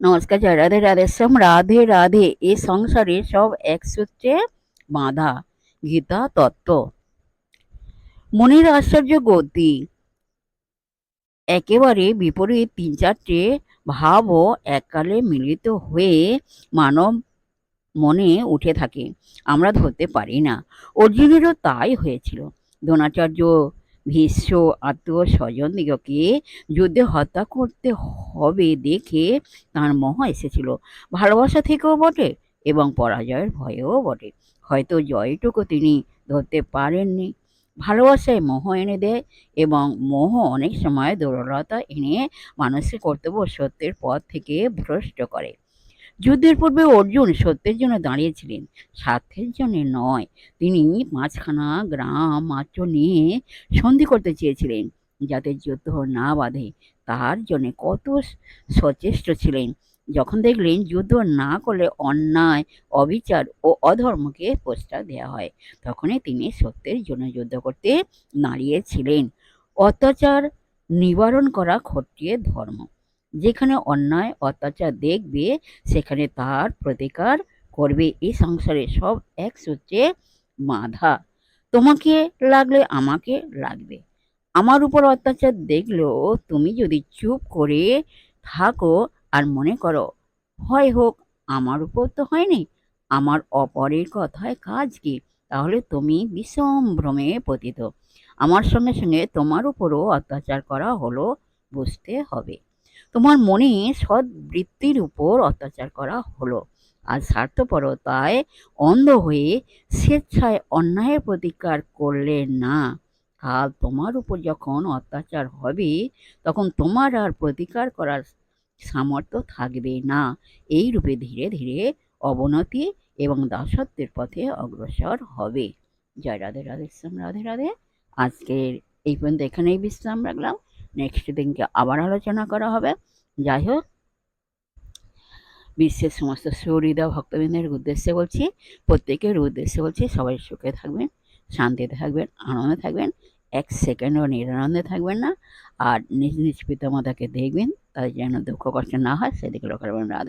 নমস্কার, জয় রাধে রাধেশ্যাম, রাধে রাধে। এ সংসারে সব এক সূত্রে বাঁধা। গীতা তত্ত্ব। মনের আশ্চর্য গতি। একেবারে বিপরীত তিন চারটে ভাবও এককালে মিলিত হয়ে মানব মনে উঠে থাকে, আমরা ধরতে পারি না। অর্জুনেরও তাই হয়েছিল। দ্রোণাচার্য ভীষ্ম আত্মীয় স্বজনদিগকে যুদ্ধে হত্যা করতে হবে দেখে তাঁর মোহ এসেছিল, ভালোবাসা থেকেও বটে এবং পরাজয়ের ভয়েও বটে। হয়তো জয়টুকু তিনি ধরতে পারেননি। ভালোবাসায় মোহ এনে দেয় এবং মোহ অনেক সময় দুর্বলতা এনে মানুষের কর্তব্য সত্যের পথ থেকে ভ্রষ্ট করে। যুদ্ধের পূর্বে অর্জুন সত্যের জন্য দাঁড়িয়েছিলেন, স্বার্থের জন্য নয়। তিনি 5খানা গ্রাম মাত্র নিয়ে সন্ধি করতে চেয়েছিলেন, যাতে যুদ্ধ না বাধে। তার জন্য কত সচেষ্ট ছিলেন। যখন দেখলেন যুদ্ধ না করলে অন্যায়, অবিচার ও অধর্মকে প্রশ্রয় দেওয়া হয়, তখনই তিনি সত্যের জন্য যুদ্ধ করতে দাঁড়িয়েছিলেন। অত্যাচার নিবারণ করা ক্ষত্রিয় ধর্ম। যেখানে অন্যায় অত্যাচার দেখবে সেখানে তার প্রতিকার করবে। এই সংসারে সব এক সূত্রে বাঁধা। তোমাকে লাগলে আমাকে লাগবে। আমার উপর অত্যাচার দেখলেও তুমি যদি চুপ করে থাকো আর মনে করো হয় হোক, আমার উপর তো হয়নি, আমার অপরের কথায় কাজ কি, তাহলে তুমি বিষম ভ্রমে পতিত। আমার সঙ্গে সঙ্গে তোমার উপরও অত্যাচার করা হলো, বুঝতে হবে। তোমার মনে সৎ বৃত্তির উপর অত্যাচার করা হলো, আর স্বার্থপরতায় অন্ধ হয়ে স্বেচ্ছায় অন্যায়ের প্রতিকার করলে না। কাল তোমার উপর যখন অত্যাচার হবে, তখন তোমার আর প্রতিকার করার সামর্থ্য থাকবে না। এই রূপে ধীরে ধীরে অবনতি এবং দাসত্বের পথে অগ্রসর হবে। জয় রাধে রাধেশ্যাম, রাধে রাধে। আজকের এই পর্যন্ত এখানেই বিশ্রাম রাখলাম। নেক্সট দিনকে আবার আলোচনা করা হবে। যাই হোক, বিশ্বের সমস্ত সুহৃদয় ভক্তবৃন্দের উদ্দেশ্যে বলছি, প্রত্যেকের উদ্দেশ্যে বলছি, সবাই সুখে থাকবেন, শান্তিতে থাকবেন, আনন্দে থাকবেন, এক সেকেন্ডও নিরানন্দে থাকবেন না। আর নিজ নিজ পিতামাতাকে দেখবেন, তাদের যেন দুঃখ কষ্ট না হয় সেদিকে লক্ষ্য রাখবেন। রাধে।